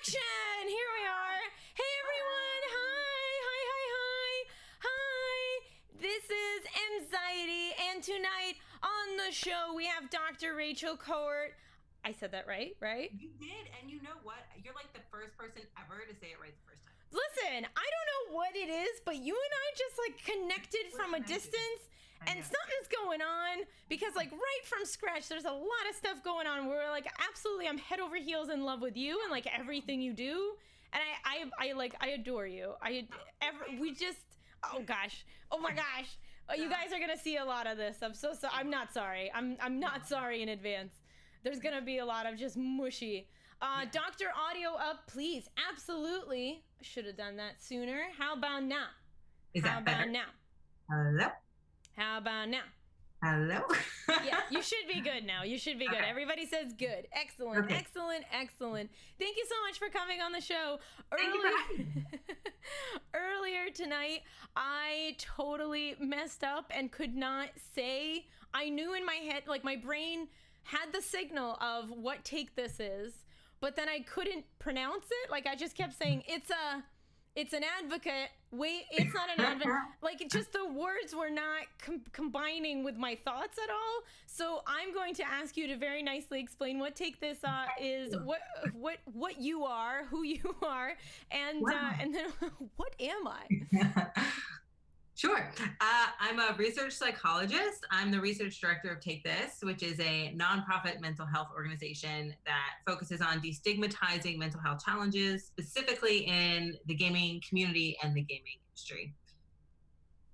Action! Here we are. Hey everyone! Hi! This is Mxiety, and tonight on the show we have Dr. Rachel Kowert. I said that right? You did, and you know what? You're like the first person ever to say it right the first time. Listen, I don't know what it is, but you and I just like connected from a distance, and something's going on because like right from scratch, there's a lot of stuff going on. We're like, absolutely, I'm head over heels in love with you and like everything you do, and I adore you. Oh my gosh, you guys are gonna see a lot of this. I'm so sorry. I'm not sorry. I'm not sorry in advance. There's gonna be a lot of just mushy. Dr. Audio up, please. Absolutely. I should have done that sooner. How about now? How about now? Hello? How about now? Hello? Yeah, you should be good now. You should be good. Okay. Everybody says good. Excellent. Okay. Excellent. Thank you so much for coming on the show. Earlier tonight, I totally messed up and could not say. I knew in my head, like my brain had the signal of what take this is, but then I couldn't pronounce it. Like I just kept saying, it's an advocate. Wait, it's not an advocate. Like just the words were not combining with my thoughts at all. So I'm going to ask you to very nicely explain what take this is, what you are, who you are, and then what am I? Sure. I'm a research psychologist. I'm the research director of Take This, which is a nonprofit mental health organization that focuses on destigmatizing mental health challenges, specifically in the gaming community and the gaming industry.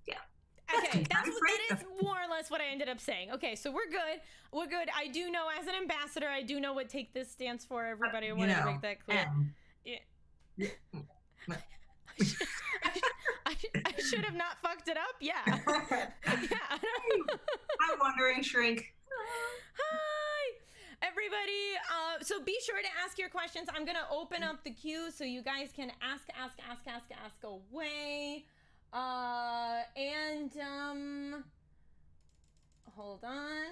Yeah. Okay, that is more or less what I ended up saying. Okay, so we're good. I do know, as an ambassador, I do know what Take This stands for. Everybody, I wanted to make that clear. I should have not fucked it up. Yeah. I'm wondering, shrink. Hi, everybody. So be sure to ask your questions. I'm going to open up the queue so you guys can ask away. Hold on.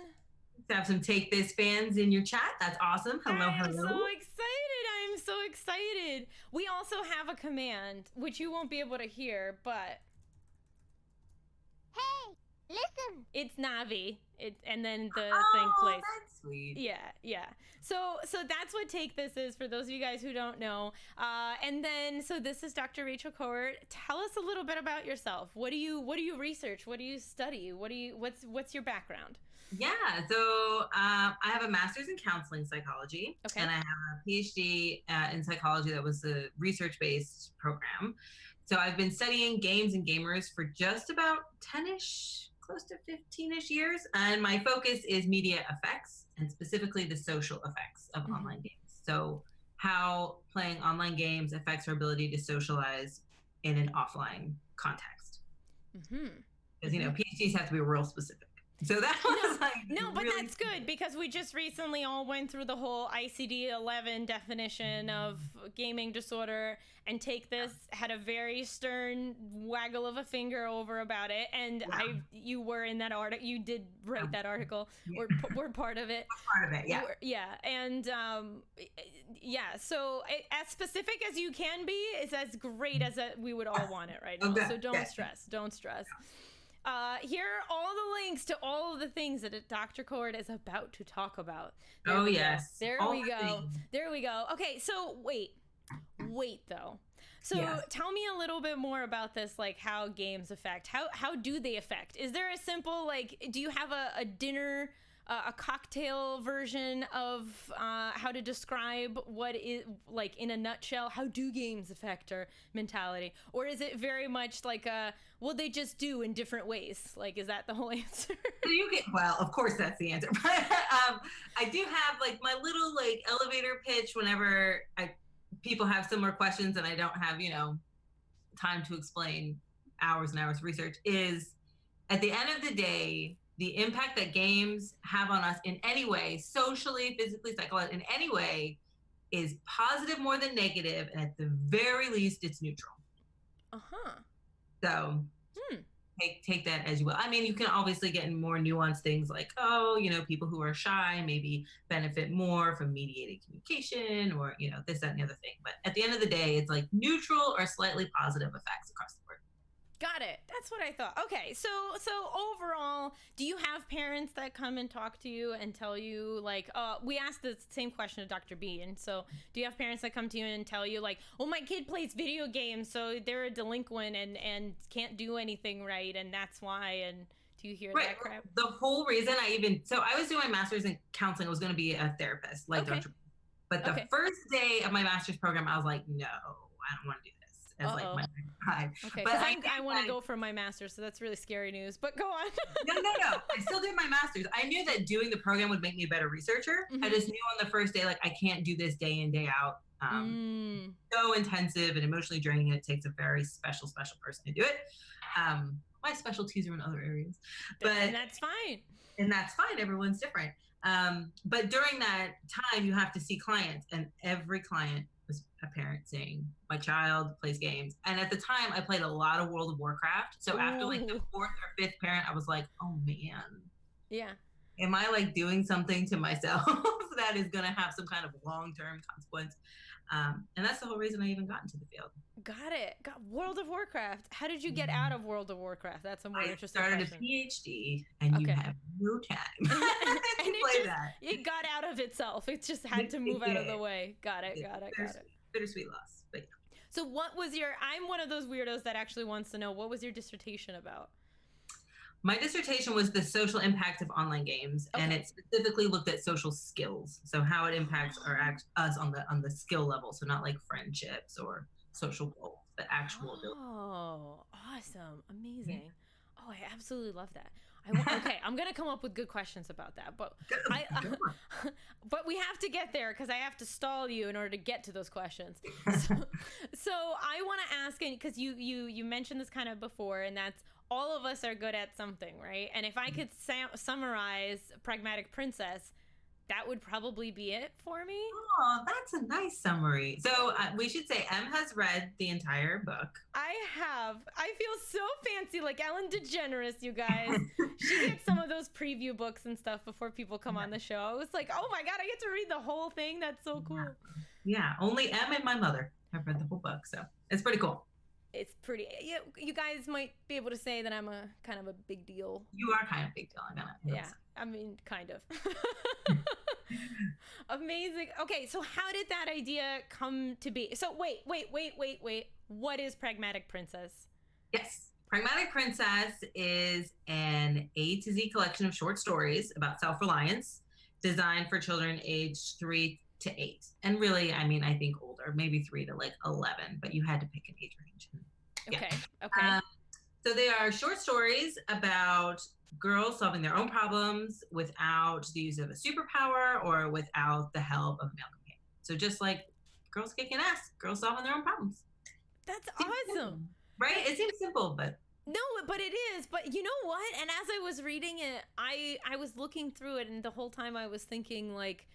To have some Take This fans in your chat. That's awesome. Hello. I'm so excited. We also have a command, which you won't be able to hear, but... Hey, listen. It's Navi. And then the thing plays. That's sweet. Yeah. So that's what Take This is for those of you guys who don't know. And then so this is Dr. Rachel Kowert. Tell us a little bit about yourself. What do you research? What do you study? What's your background? Yeah, so I have a master's in counseling psychology, okay. And I have a PhD in psychology that was a research-based program. So I've been studying games and gamers for just about 10-ish, close to 15-ish years, and my focus is media effects, and specifically the social effects of online games. So how playing online games affects our ability to socialize in an offline context. Because, PhDs have to be real specific. So that was but that's good because we just recently all went through the whole ICD-11 definition of gaming disorder, and Take This had a very stern waggle of a finger over about it. And you were in that article. You did write that article. We're part of it. Part of it, yeah. Yeah, and so as specific as you can be is as great as we would all want it right now. Okay. So don't stress. Here are all the links to all of the things that Dr. Kowert is about to talk about. There we go. Okay, so wait though. So tell me a little bit more about this, like how games affect. How do they affect? Is there a simple, like, do you have a dinner, a cocktail version of how to describe what is, like, in a nutshell, how do games affect our mentality? Or is it very much like they just do in different ways? Like, is that the whole answer? Well, of course that's the answer. But I do have like my little like elevator pitch whenever people have similar questions and I don't have, time to explain hours and hours of research, is at the end of the day, the impact that games have on us in any way, socially, physically, psychologically, in any way, is positive more than negative, and at the very least, it's neutral. Uh-huh. So take that as you will. I mean, you can obviously get in more nuanced things like, oh, people who are shy maybe benefit more from mediated communication, or this, that, and the other thing. But at the end of the day, it's like neutral or slightly positive effects across the board. Got it. That's what I thought. Okay, so overall, do you have parents that come and talk to you and tell you, like, we asked the same question to Dr. B, and so do you have parents that come to you and tell you, like, oh, my kid plays video games, so they're a delinquent and can't do anything right, and that's why, and do you hear that crap? The whole reason I was doing my master's in counseling. I was going to be a therapist, like Dr. B. But the first day of my master's program, I was like, no, I don't want to do this. As like my pride. Okay, but I want to go for my master's, so that's really scary news. But go on. No. I still did my master's. I knew that doing the program would make me a better researcher. Mm-hmm. I just knew on the first day, like, I can't do this day in, day out. So intensive and emotionally draining. It takes a very special person to do it. My specialties are in other areas, and that's fine. And that's fine. Everyone's different. But during that time, you have to see clients, and every client was a parent saying, my child plays games. And at the time, I played a lot of World of Warcraft. So after like the fourth or fifth parent, I was like, oh man. Yeah. Am I like doing something to myself that is going to have some kind of long-term consequence? And that's the whole reason I even got into the field. Got it. World of Warcraft. How did you get out of World of Warcraft? That's a more interesting question. I started a PhD, and you have no time to play that. It got out of itself. It just had to move out of the way. Got it. Bittersweet loss. But yeah. So what was I'm one of those weirdos that actually wants to know, what was your dissertation about? My dissertation was the social impact of online games, and it specifically looked at social skills. So how it impacts us on the skill level. So not like friendships or social goals, but actual ability. Oh, awesome. Amazing. Yeah. Oh, I absolutely love that. Okay, I'm going to come up with good questions about that, but but we have to get there because I have to stall you in order to get to those questions. So I want to ask, because you mentioned this kind of before, and that's all of us are good at something, right? And if I could summarize Pragmatic Princess, that would probably be it for me. Oh, that's a nice summary. So we should say Em has read the entire book. I have. I feel so fancy, like Ellen DeGeneres, you guys. She gets some of those preview books and stuff before people come on the show. It's like, oh my God, I get to read the whole thing. That's so cool. Yeah, only Em and my mother have read the whole book, so it's pretty cool. It's pretty. You guys might be able to say that I'm a kind of a big deal. You are kind of a big deal. Yeah, I mean, kind of. Amazing. Okay, so how did that idea come to be? So wait. What is Pragmatic Princess? Yes. Pragmatic Princess is an A to Z collection of short stories about self-reliance designed for children aged 3 to 8. And really, I mean, I think older, maybe 3 to like 11, but you had to pick an age range. Yeah. Okay. So they are short stories about girls solving their own problems without the use of a superpower or without the help of a male companion. So just like girls kicking ass, girls solving their own problems. That's awesome. Simple, right? It seems simple, but... No, but it is. But you know what? And as I was reading it, I was looking through it, and the whole time I was thinking, like,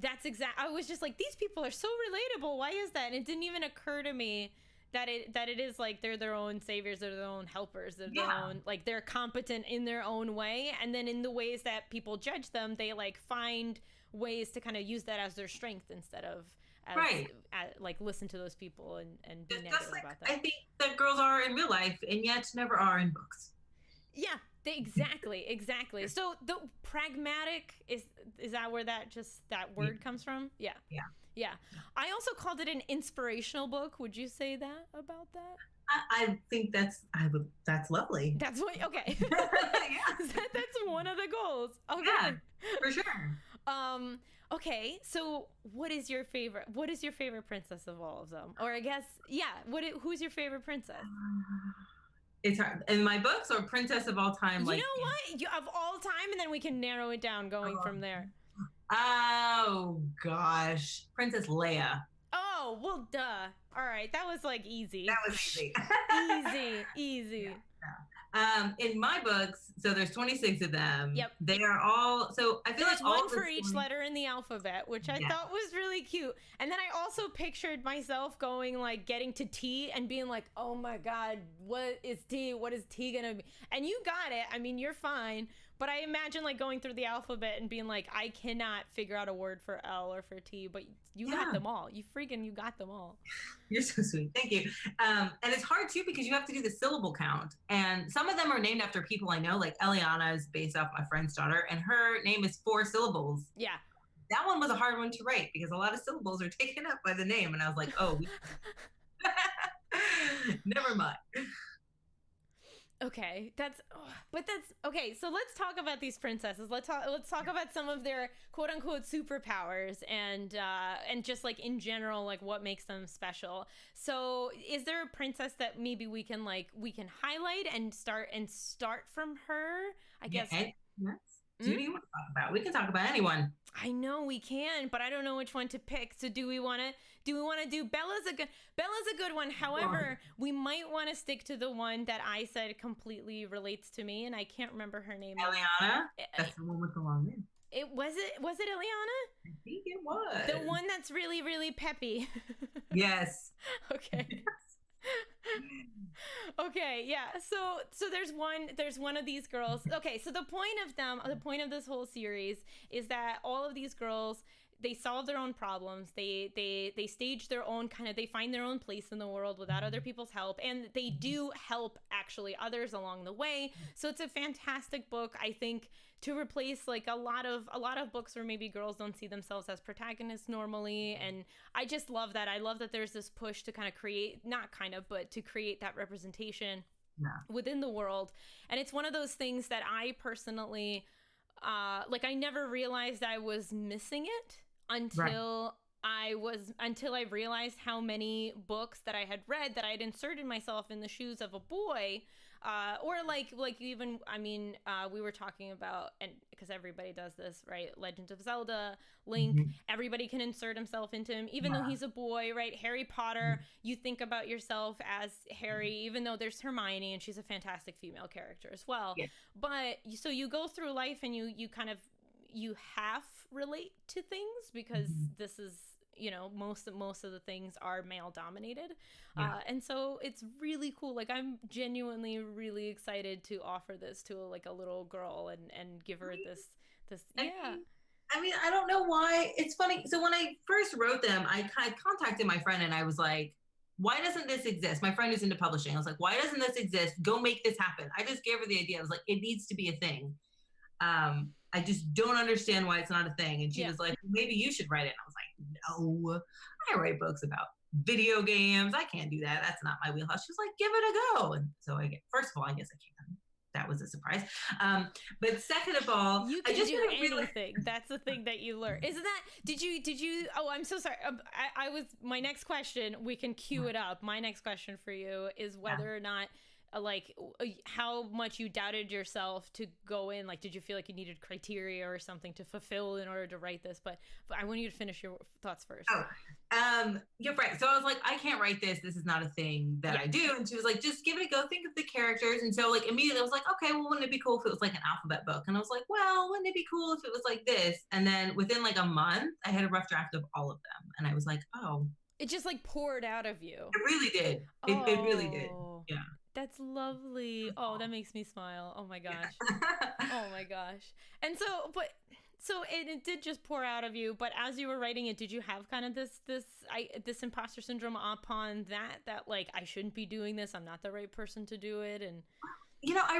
I was just like, these people are so relatable. Why is that? And it didn't even occur to me that it is like they're their own saviors, they're their own helpers, they're their own, like, they're competent in their own way, and then in the ways that people judge them, they like find ways to kind of use that as their strength instead of like listen to those people and be negative about that. I think that girls are in real life and yet never are in books. Yeah, exactly. So the pragmatic is that where that word comes from? Yeah. I also called it an inspirational book. Would you say that about that? I think that's lovely. That's what. Okay. That's one of the goals. Okay. Yeah, for sure. Okay. So, what is your favorite princess of all of them? Or I guess, who's your favorite princess? It's hard. In my books, or princess of all time? You know what? Of all time, and then we can narrow it down going from there. Oh gosh, Princess Leia. Oh well, duh. All right, that was like easy. That was easy. easy. Yeah. In my books, so there's 26 of them. Yep. They are all, so I feel there's like all one for each letter in the alphabet, which I thought was really cute. And then I also pictured myself going, like, getting to T and being like, oh my God, what is T? What is T gonna be? And you got it. I mean, you're fine. But I imagine, like, going through the alphabet and being like, I cannot figure out a word for L or for T, but you got them all. You got them all. You're so sweet. Thank you. And it's hard, too, because you have to do the syllable count. And some of them are named after people I know. Like, Eliana is based off my friend's daughter, and her name is 4 syllables. Yeah. That one was a hard one to write because a lot of syllables are taken up by the name. And I was like, oh, never mind. Okay, that's okay. So let's talk about these princesses. Let's talk about some of their quote unquote superpowers and just like in general, like what makes them special. So is there a princess that maybe we can highlight and start from her? I guess. Yes. Who do you want to talk about? We can talk about anyone. I know we can, but I don't know which one to pick. So do we want to do Bella's a good one. However, we might want to stick to the one that I said completely relates to me, and I can't remember her name. Eliana? That's the one with the long name. Was it Eliana? I think it was. The one that's really, really peppy. Yes. Okay. Okay, yeah. So there's one of these girls. Okay, so the point of this whole series is that all of these girls, they solve their own problems. They stage their own they find their own place in the world without other people's help, and they do help actually others along the way. So it's a fantastic book, I think, to replace like a lot of books where maybe girls don't see themselves as protagonists normally. And I just love that. I love that there's this push to create that representation within the world. And it's one of those things that I personally I never realized I was missing it until I realized how many books that I had read that I had inserted myself in the shoes of a boy, or even, I mean, we were talking about, and because everybody does this, right? Legend of Zelda, Link, everybody can insert himself into him, even though he's a boy, right? Harry Potter, you think about yourself as Harry, even though there's Hermione and she's a fantastic female character as well. Yeah. But so you go through life and you half relate to things because this is, most of the things are male dominated. And so it's really cool. Like, I'm genuinely really excited to offer this to a little girl and give her this. I mean, I don't know why. It's funny. So when I first wrote them, I contacted my friend and I was like, why doesn't this exist? My friend who's into publishing. I was like, why doesn't this exist? Go make this happen. I just gave her the idea. I was like, it needs to be a thing. I just don't understand why it's not a thing. And she was like, maybe you should write it. And I was like, no, I write books about video games. I can't do that. That's not my wheelhouse. She was like, give it a go. And so first of all, I guess I can. That was a surprise. But second of all, you can do anything. That's the thing that you learn. Isn't that, did you, oh, I'm so sorry. My next question, we can cue it up. My next question for you is whether or not, how much you doubted yourself to go in. Like, did you feel like you needed criteria or something to fulfill in order to write this? But I want you to finish your thoughts first. You're right. So I was like, I can't write this. This is not a thing that I do. And she was like, just give it a go. Think of the characters. And so immediately I was like, okay, well, wouldn't it be cool if it was like an alphabet book? And I was like, well, wouldn't it be cool if it was like this? And then within a month, I had a rough draft of all of them. And I was like, oh. It just poured out of you. It really did. It really did. Yeah. That's lovely. Oh, that makes me smile. Oh my gosh. Oh my gosh. And so it did just pour out of you, but as you were writing it, did you have kind of this imposter syndrome upon that I shouldn't be doing this, I'm not the right person to do it? And I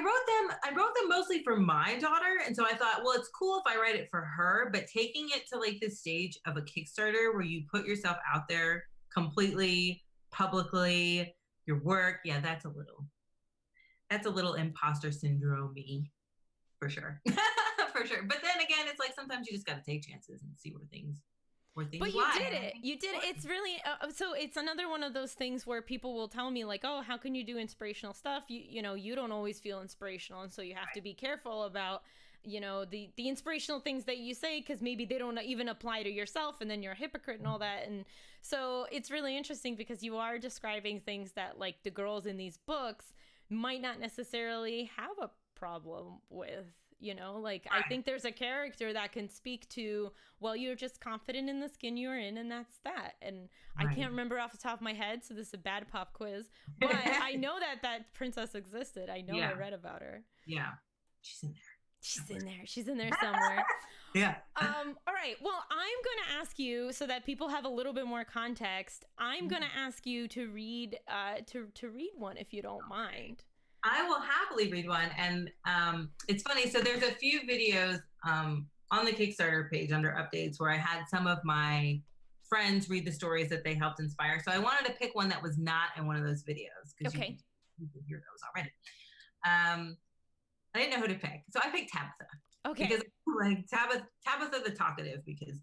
wrote them mostly for my daughter, and so I thought, well, it's cool if I write it for her, but taking it to this stage of a Kickstarter where you put yourself out there completely publicly, your work, that's a little imposter syndrome-y, for sure. For sure. But then again, it's sometimes you just got to take chances and see where things But you did it. You did it. It's really so it's another one of those things where people will tell me oh, how can you do inspirational stuff? You don't always feel inspirational, and so you have to be careful about the inspirational things that you say, because maybe they don't even apply to yourself, and then you're a hypocrite and all that. And so it's really interesting because you are describing things that the girls in these books might not necessarily have a problem with. Like, right. I think there's a character that can speak to, well, you're just confident in the skin you're in, and that's that. And right. I can't remember off the top of my head, so this is a bad pop quiz, but I know that princess existed. I know I read about her. Yeah. She's in there. She's in there somewhere. Yeah. All right. Well, I'm going to ask you, so that people have a little bit more context, I'm going to ask you to read to read one, if you don't mind. I will happily read one. And it's funny. So there's a few videos on the Kickstarter page under updates where I had some of my friends read the stories that they helped inspire. So I wanted to pick one that was not in one of those videos, because you can hear those already. I didn't know who to pick. So I picked Tabitha. Okay. Because like Tabitha the talkative, because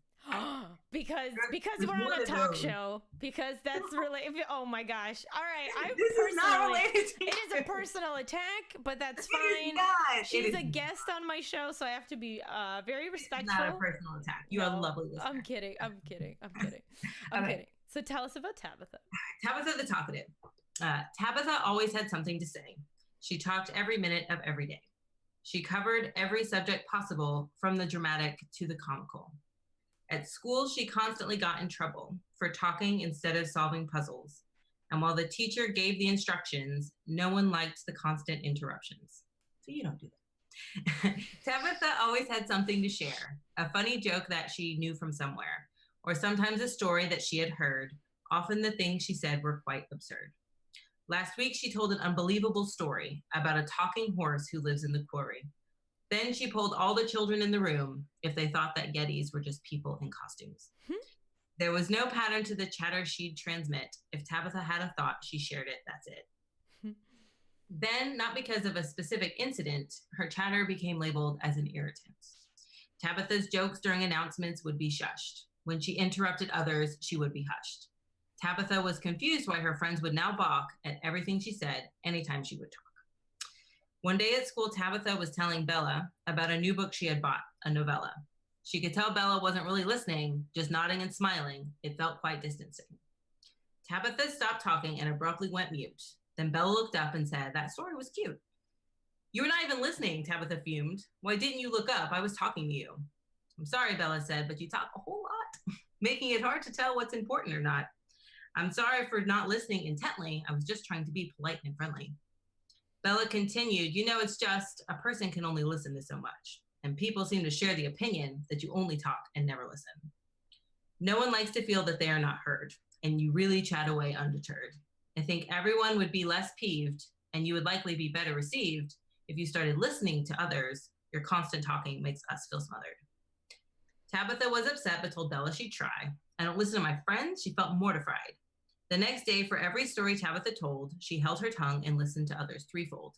we're on a talk show, because that's really, oh my gosh. All right. This is not related to it is a personal attack, but that's fine. She's a guest on my show, so I have to be very respectful. It's not a personal attack. You are a lovely listener. I'm kidding. So tell us about Tabitha. Tabitha the talkative. Tabitha always had something to say. She talked every minute of every day. She covered every subject possible, from the dramatic to the comical. At school, she constantly got in trouble for talking instead of solving puzzles. And while the teacher gave the instructions, no one liked the constant interruptions. So you don't do that. Tabitha always had something to share, a funny joke that she knew from somewhere, or sometimes a story that she had heard. Often the things she said were quite absurd. Last week, she told an unbelievable story about a talking horse who lives in the quarry. Then she polled all the children in the room if they thought that Yetis were just people in costumes. There was no pattern to the chatter she'd transmit. If Tabitha had a thought, she shared it. That's it. Then, not because of a specific incident, her chatter became labeled as an irritant. Tabitha's jokes during announcements would be shushed. When she interrupted others, she would be hushed. Tabitha was confused why her friends would now balk at everything she said anytime she would talk. One day at school, Tabitha was telling Bella about a new book she had bought, a novella. She could tell Bella wasn't really listening, just nodding and smiling. It felt quite distancing. Tabitha stopped talking and abruptly went mute. Then Bella looked up and said, "That story was cute." "You were not even listening," Tabitha fumed. "Why didn't you look up? I was talking to you." "I'm sorry," Bella said, "but you talk a whole lot, making it hard to tell what's important or not. I'm sorry for not listening intently. I was just trying to be polite and friendly." Bella continued, "You know, it's just a person can only listen to so much. And people seem to share the opinion that you only talk and never listen. No one likes to feel that they are not heard, and you really chat away undeterred. I think everyone would be less peeved, and you would likely be better received if you started listening to others. Your constant talking makes us feel smothered." Tabitha was upset, but told Bella she'd try. "I don't listen to my friends." She felt mortified. The next day, for every story Tabitha told, she held her tongue and listened to others threefold.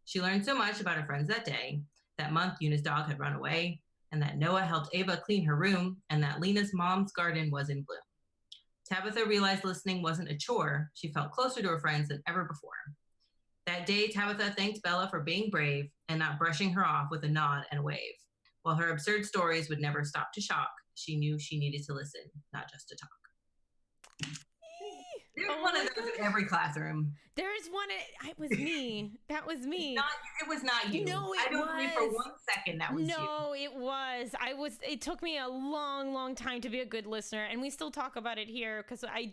She learned so much about her friends that day. That month, Yuna's dog had run away, and that Noah helped Ava clean her room, and that Lena's mom's garden was in bloom. Tabitha realized listening wasn't a chore. She felt closer to her friends than ever before. That day, Tabitha thanked Bella for being brave and not brushing her off with a nod and a wave. While her absurd stories would never stop to shock, she knew she needed to listen, not just to talk. There's one of those in every classroom. There's one. It was me. That was me. It was not you. No, I don't believe for 1 second that was you. No, it was. It took me a long, long time to be a good listener, and we still talk about it here because I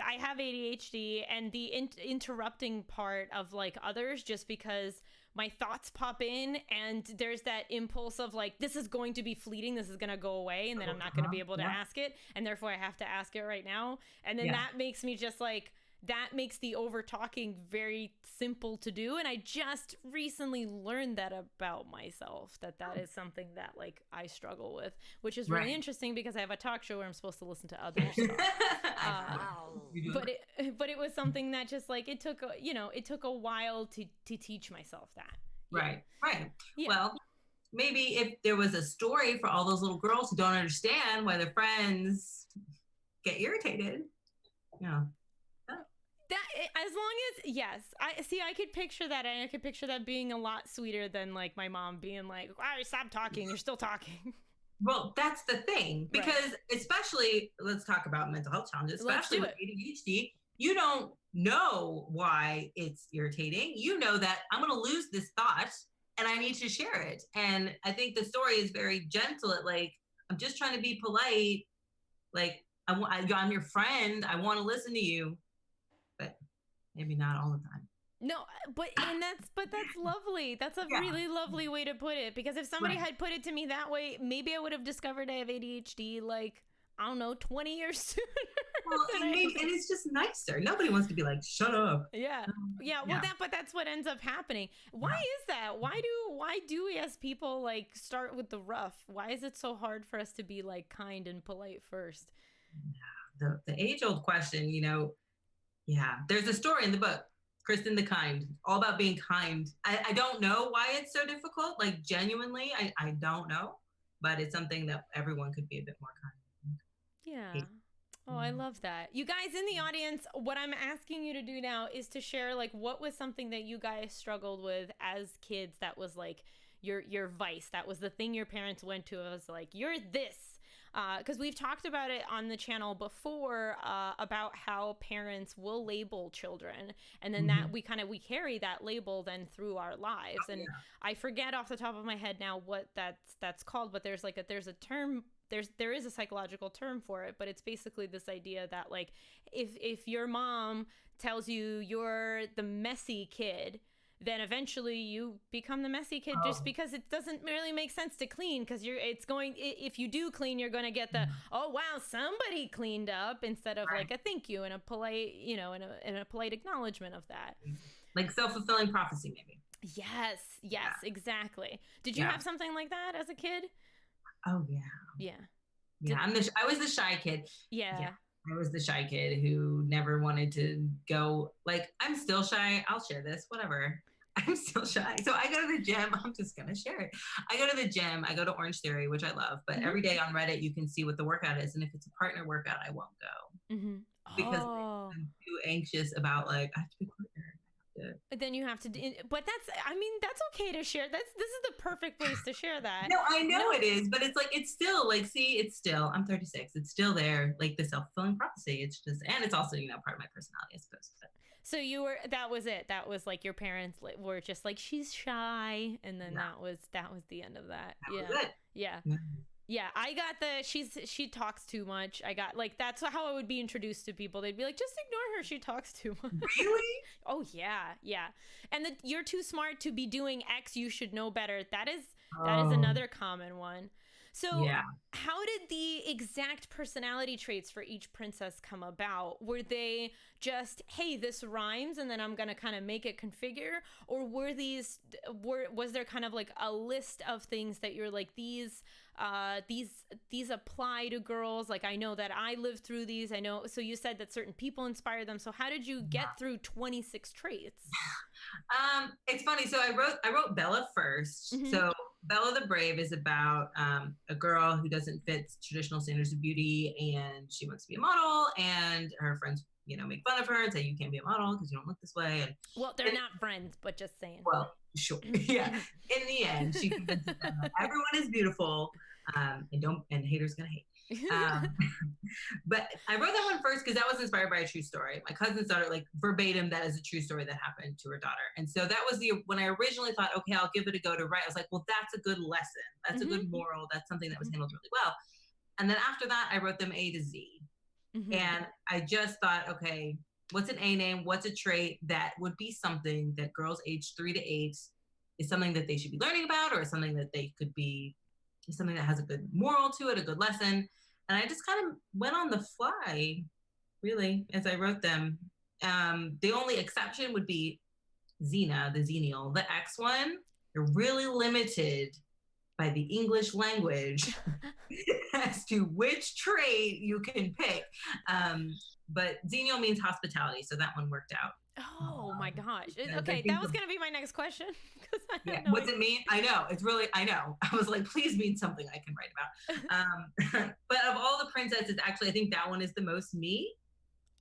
have ADHD, and the interrupting part of like others, just because my thoughts pop in and there's that impulse of like, this is going to be fleeting, this is going to go away, and then I'm not going to be able to ask it, and therefore I have to ask it right now. And then that makes me just like, that makes the over talking very simple to do. And I just recently learned that about myself, that is something that like I struggle with, which is really interesting because I have a talk show where I'm supposed to listen to others talk. But it was something that just like, it took a while to teach myself that. Right. Yeah. Well, maybe if there was a story for all those little girls who don't understand why their friends get irritated, That, as long as, I could picture that, and I could picture that being a lot sweeter than like my mom being like, "All right, stop talking, you're still talking." Well, that's the thing, because especially, let's talk about mental health challenges, especially with ADHD. you don't know why it's irritating. You know that I'm going to lose this thought and I need to share it. And I think the story is very gentle at like, I'm just trying to be polite. Like, I'm your friend. I want to listen to you, but maybe not all the time. No, but that's lovely. That's a really lovely way to put it, because if somebody had put it to me that way, maybe I would have discovered I have ADHD like, I don't know, 20 years sooner. Well, and it's just nicer. Nobody wants to be like, shut up. Yeah. Well, but that's what ends up happening. Why is that? Why do we as people like start with the rough? Why is it so hard for us to be like kind and polite first? The age old question, you know. Yeah, there's a story in the book, Kristen the Kind, all about being kind. I don't know why it's so difficult. Like, genuinely, I don't know, but it's something that everyone could be a bit more kind. Yeah. Oh, I love that. You guys in the audience, what I'm asking you to do now is to share, like, what was something that you guys struggled with as kids that was like your vice, that was the thing your parents went to. It was like, you're this. Because we've talked about it on the channel before, about how parents will label children, and then that we carry that label then through our lives. And I forget off the top of my head now what that's called, but there's a term. There is a psychological term for it, but it's basically this idea that like if your mom tells you you're the messy kid, then eventually you become the messy kid, just because it doesn't really make sense to clean, because if you do clean, you're going to get the, oh wow, somebody cleaned up, instead of like a thank you and a polite, and a polite acknowledgement of that. Like self-fulfilling prophecy, maybe. Yes, exactly. Did you have something like that as a kid? Oh yeah. I was the shy kid. Yeah. I was the shy kid who never wanted to go. Like, I'm still shy. I'll share this, whatever. I'm still shy. So I go to the gym. I'm just going to share it. I go to the gym. I go to Orange Theory, which I love. But every day on Reddit, you can see what the workout is. And if it's a partner workout, I won't go. Because I'm too anxious about, like, I have to be a partner. But then you have to, but that's okay to share. This is the perfect place to share that. No, I know it is, but it's like, it's still like, I'm 36. It's still there, like the self-fulfilling prophecy. It's just, and it's also, part of my personality, I suppose. But. So that was it. That was like your parents were just like, she's shy. And then that was the end of that. Yeah, I got she talks too much. I got like, that's how I would be introduced to people. They'd be like, just ignore her. She talks too much. Really? Oh yeah. And you're too smart to be doing X. You should know better. That is another common one. So how did the exact personality traits for each princess come about? Were they just, hey, this rhymes and then I'm going to kind of make it configure? Or was there kind of like a list of things that you're like, these apply to girls? Like, I know that I lived through these. I know. So you said that certain people inspire them. So how did you get through 26 traits? It's funny. So I wrote Bella first. So Bella the Brave is about a girl who doesn't fit traditional standards of beauty, and she wants to be a model, and her friends, make fun of her and say, you can't be a model because you don't look this way. And well, they're not friends, but just saying. Well, sure. Yeah. In the end, she convinces them that everyone is beautiful, and haters gonna hate. But I wrote that one first because that was inspired by a true story. My cousin's daughter, like verbatim, that is a true story that happened to her daughter. And so that was when I originally thought, okay, I'll give it a go to write. I was like, well, that's a good lesson. That's a good moral. That's something that was handled really well. And then after that, I wrote them A to Z. And I just thought, okay, what's an A name? What's a trait that would be something that girls aged 3 to 8 is something that they should be learning about, or something that they could be, something that has a good moral to it, a good lesson. And I just kind of went on the fly, really, as I wrote them. The only exception would be Xena, the Xenial. The X one, you're really limited by the English language as to which trait you can pick. But Xenial means hospitality, so that one worked out. Oh my gosh. Okay, that was going to be my next question. What's it mean? I know. I know. I was like, please mean something I can write about. But of all the princesses, actually, I think that one is the most me.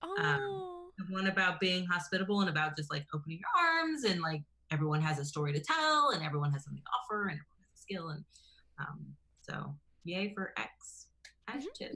The one about being hospitable and about just like opening your arms, and like everyone has a story to tell, and everyone has something to offer, and everyone has a skill. And so yay for X. Adjective.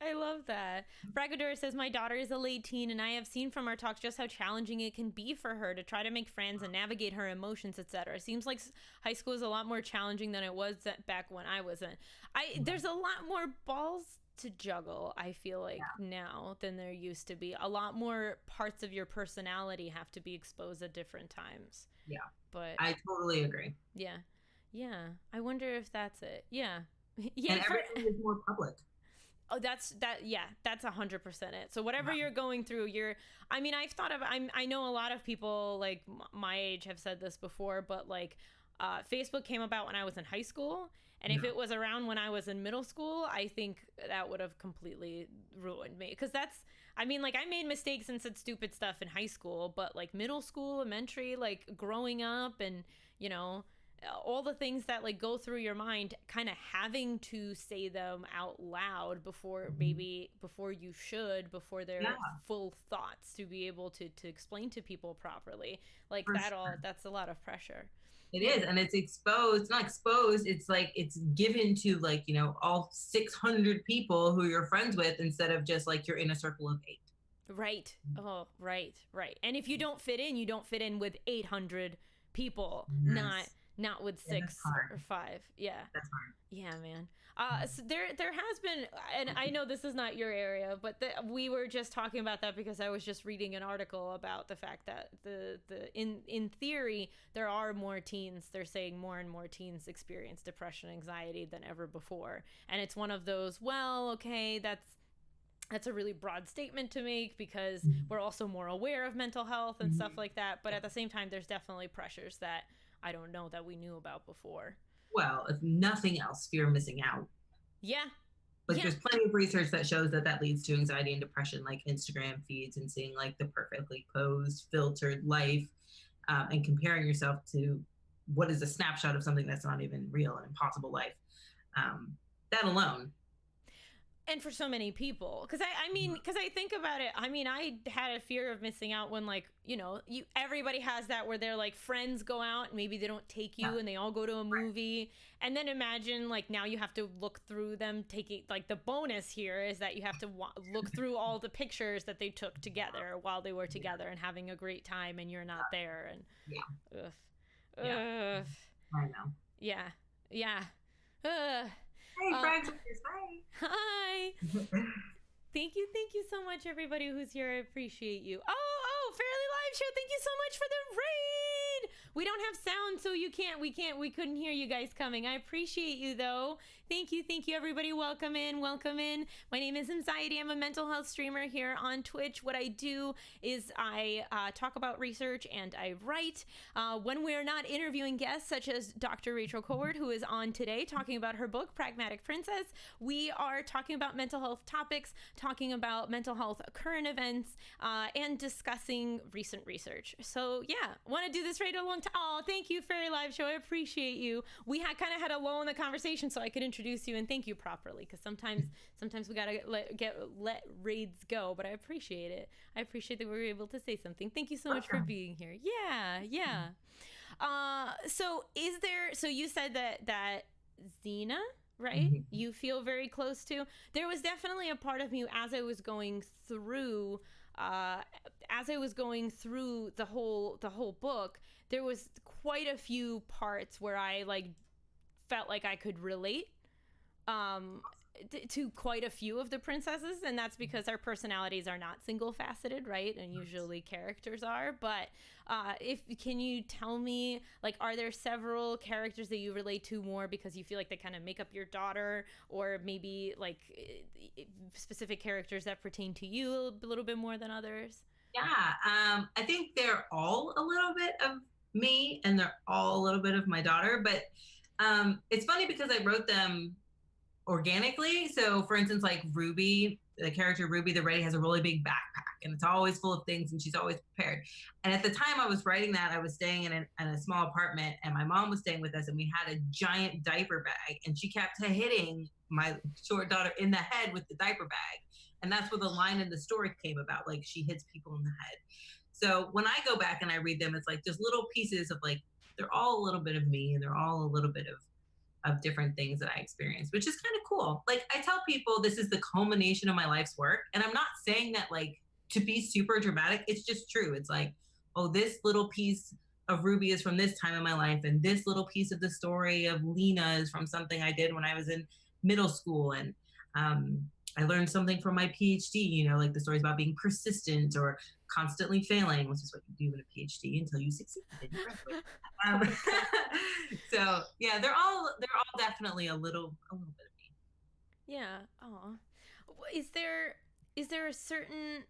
I love that. Bragador says, my daughter is a late teen, and I have seen from our talks just how challenging it can be for her to try to make friends and navigate her emotions, etc. Seems like high school is a lot more challenging than it was back when I was in. There's a lot more balls to juggle, I feel like, now than there used to be. A lot more parts of your personality have to be exposed at different times. Yeah. But I totally agree. Yeah. Yeah. I wonder if that's it. Yeah. And everything is more public. Oh, that's 100% it. So whatever you're going through, I've thought of, I know a lot of people like my age have said this before, but like, Facebook came about when I was in high school. And if it was around when I was in middle school, I think that would have completely ruined me. Cause I made mistakes and said stupid stuff in high school, but like middle school, elementary, like growing up and, you know, all the things that like go through your mind, kind of having to say them out loud before you should, before they're full thoughts, to be able to explain to people properly, like that's a lot of pressure. It is, and it's exposed, not exposed, it's like it's given to like, you know, all 600 people who you're friends with, instead of just like you're in a circle of 8. Right. Oh, right. And if you don't fit in, you don't fit in with 800 people, not with 6 or 5. Yeah. That's hard. Yeah, man. So there has been, and I know this is not your area, but we were just talking about that because I was just reading an article about the fact that in theory, there are more teens. They're saying more and more teens experience depression, anxiety than ever before. And it's one of those, well, okay, that's a really broad statement to make, because we're also more aware of mental health and stuff like that. But at the same time, there's definitely pressures that I don't know that we knew about before. Well, if nothing else, fear of missing out. Yeah. Like there's plenty of research that shows that leads to anxiety and depression, like Instagram feeds and seeing like the perfectly posed, filtered life, and comparing yourself to what is a snapshot of something that's not even real, an impossible life. That alone. And for so many people, because I think about it, I had a fear of missing out when, like, you know, everybody has that where they're like, friends go out and maybe they don't take you and they all go to a movie, and then imagine like now you have to look through them taking, like, the bonus here is that you have to look through all the pictures that they took together while they were together and having a great time, and you're not there, and I know. Yeah. Hey, Frank. Hi. Thank you so much, everybody who's here. I appreciate you. Oh, Fairly Live Show. Thank you so much for the raid. We don't have sound, so we couldn't hear you guys coming. I appreciate you though. Thank you, everybody. Welcome in. My name is Mxiety. I'm a mental health streamer here on Twitch. What I do is I talk about research and I write. When we're not interviewing guests, such as Dr. Rachel Kowert, who is on today talking about her book, Pragmatic Princess, we are talking about mental health topics, talking about mental health current events, and discussing recent research. So yeah, want to do this raid a long time. Oh, thank you, Fairy Live Show. I appreciate you. We kind of had a lull in the conversation so I could introduce you and thank you properly, because sometimes we gotta let raids go, but I appreciate it. I appreciate that we were able to say something. Thank you so much for being here. Yeah. So you said that Xena, right? Mm-hmm. You feel very close to. There was definitely a part of me as I was going through the whole book, there was quite a few parts where I like felt like I could relate to quite a few of the princesses, and that's because our personalities are not single faceted, right? And usually characters are. But can you tell me, like, are there several characters that you relate to more because you feel like they kind of make up your daughter, or maybe like specific characters that pertain to you a little bit more than others? Yeah, I think they're all a little bit of me and they're all a little bit of my daughter, but it's funny because I wrote them organically. So for instance, like Ruby, the character Ruby the Ready has a really big backpack and it's always full of things and she's always prepared. And at the time I was writing that, I was staying in a small apartment and my mom was staying with us and we had a giant diaper bag and she kept hitting my short daughter in the head with the diaper bag. And that's where the line in the story came about, like she hits people in the head. So when I go back and I read them, it's like just little pieces of like, they're all a little bit of me and they're all a little bit of different things that I experienced, which is kind of cool. Like I tell people this is the culmination of my life's work. And I'm not saying that like to be super dramatic. It's just true. It's like, oh, this little piece of Ruby is from this time in my life. And this little piece of the story of Lena is from something I did when I was in middle school. And I learned something from my PhD, like the stories about being persistent or constantly failing, which is what you do in a PhD until you succeed and you graduate. So yeah, they're all definitely a little bit of me. Yeah. Oh, is there a certain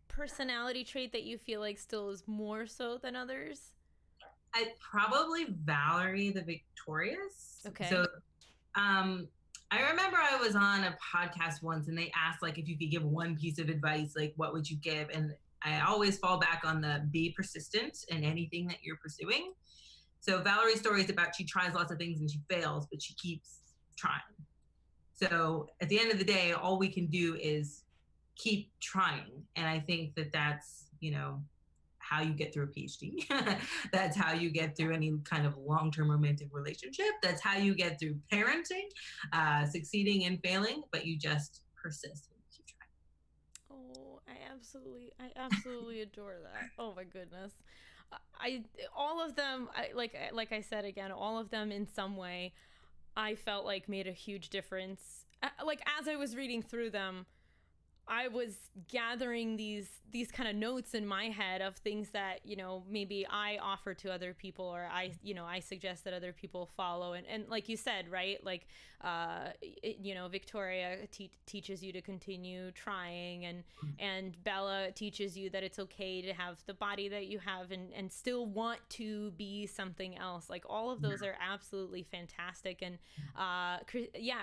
personality trait that you feel like still is more so than others? I probably Valerie the Victorious. Okay. So, I remember I was on a podcast once and they asked like if you could give one piece of advice, like what would you give? And I always fall back on the be persistent in anything that you're pursuing. So Valerie's story is about she tries lots of things and she fails, but she keeps trying. So at the end of the day, all we can do is keep trying. And I think that that's, how you get through a PhD. That's how you get through any kind of long-term romantic relationship. That's how you get through parenting, succeeding and failing, but you just persist and keep trying. Oh, I absolutely adore that. Oh my goodness. All of them, like I said again, all of them in some way, I felt like made a huge difference. Like as I was reading through them, I was gathering these kind of notes in my head of things that, maybe I offer to other people or I suggest that other people follow. And like you said, right? Like, Victoria teaches you to continue trying and Bella teaches you that it's okay to have the body that you have and still want to be something else. Like all of those are absolutely fantastic. And,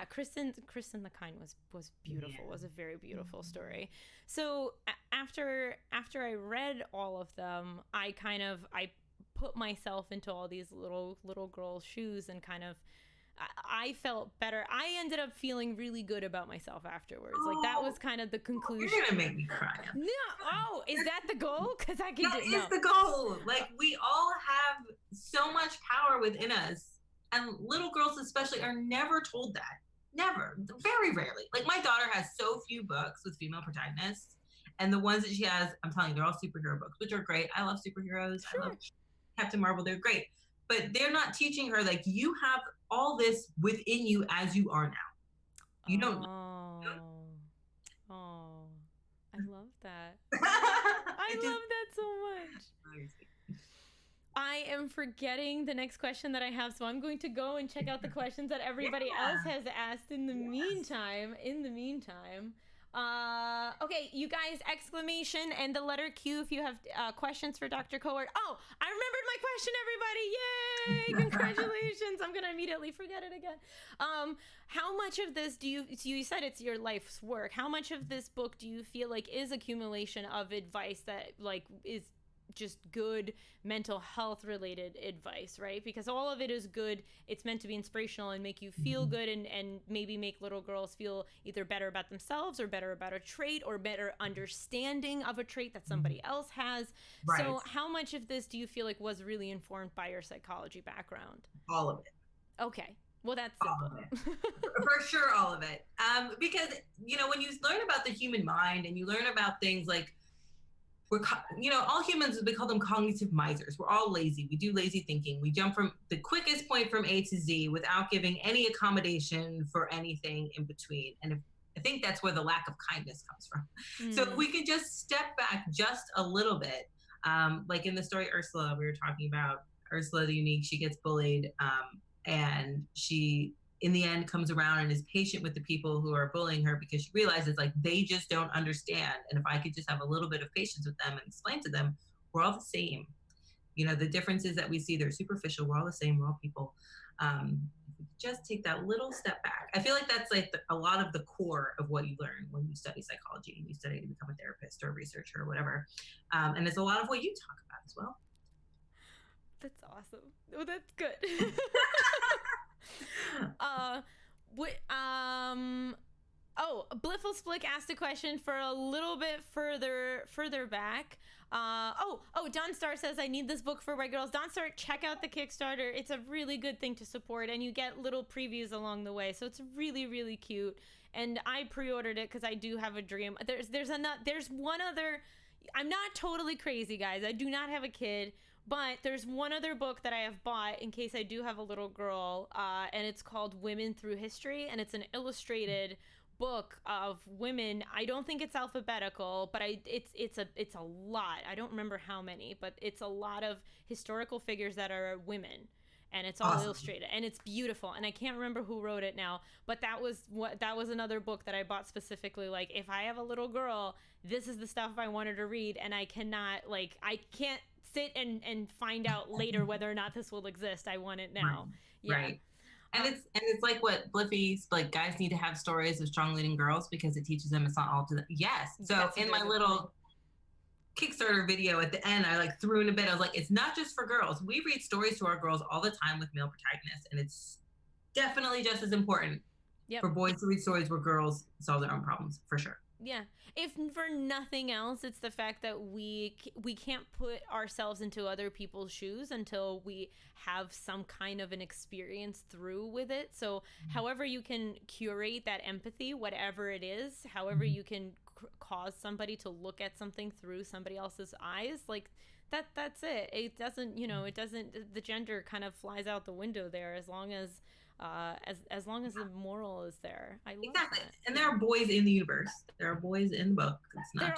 Kristen the Kind was beautiful, was a very beautiful story. So after I read all of them, I put myself into all these little girls' shoes and kind of I felt better. I ended up feeling really good about myself afterwards. Like that was kind of the conclusion. You're gonna make me cry. No. Oh, is that the goal? Because I can. That is the goal. Like we all have so much power within us, and little girls especially are never told that. Never. Very rarely. Like my daughter has so few books with female protagonists, and the ones that she has, I'm telling you, they're all superhero books, which are great. I love superheroes. Sure. I love Captain Marvel. They're great. But they're not teaching her, like, you have all this within you as you are now. You don't know. Oh, I love that. I love that so much. I am forgetting the next question that I have, so I'm going to go and check out the questions that everybody else has asked in the meantime. Okay, you guys, exclamation and the letter Q if you have questions for Dr. Kowert. Oh, I remembered my question, everybody. Yay! Congratulations. I'm going to immediately forget it again. How much of this you said it's your life's work. How much of this book do you feel like is accumulation of advice that like is just good mental health related advice, right? Because all of it is good. It's meant to be inspirational and make you feel good and maybe make little girls feel either better about themselves or better about a trait or better understanding of a trait that somebody else has. Right. So how much of this do you feel like was really informed by your psychology background? All of it. Okay. Well, that's simple. All of it. For sure, all of it. Because, when you learn about the human mind and you learn about things like all humans, we call them cognitive misers. We're all lazy. We do lazy thinking. We jump from the quickest point from A to Z without giving any accommodation for anything in between. And I think that's where the lack of kindness comes from. So if we could just step back just a little bit, like in the story Ursula, we were talking about Ursula the Unique, she gets bullied and she in the end comes around and is patient with the people who are bullying her because she realizes like they just don't understand. And if I could just have a little bit of patience with them and explain to them, we're all the same. The differences that we see, they're superficial. We're all the same. We're all people. Just take that little step back. I feel like that's like a lot of the core of what you learn when you study psychology and you study to become a therapist or a researcher or whatever. And it's a lot of what you talk about as well. That's awesome. Oh, that's good. Oh, Bliffle Splick asked a question for a little bit further back. Don Star says, I need this book for my girls. Don Star, check out the Kickstarter. It's a really good thing to support, and you get little previews along the way. So it's really, really cute. And I pre-ordered it because I do have a dream. There's one other. I'm not totally crazy, guys. I do not have a kid, but there's one other book that I have bought in case I do have a little girl, and it's called Women Through History, and it's an illustrated book of women. I don't think it's alphabetical, but it's a lot. I don't remember how many, but it's a lot of historical figures that are women, and it's all illustrated, and it's beautiful. And I can't remember who wrote it now, but that was another book that I bought specifically. Like, if I have a little girl, this is the stuff I wanted to read, and I can't sit and find out later whether or not this will exist. I want it now. Right. And it's like what Bliffy's like, guys need to have stories of strong leading girls because it teaches them it's not all to them. Yes. So in my little Kickstarter video at the end, I like threw in a bit. I was like, it's not just for girls. We read stories to our girls all the time with male protagonists, and it's definitely just as important for boys to read stories where girls solve their own problems, for sure. Yeah. If for nothing else, it's the fact that we can't put ourselves into other people's shoes until we have some kind of an experience through with it. So however you can curate that empathy, whatever it is, however you can cause somebody to look at something through somebody else's eyes, like that's it. It doesn't, the gender kind of flies out the window there as long as the moral is there. I love that. And there are boys in the universe. There are boys in the book. It's not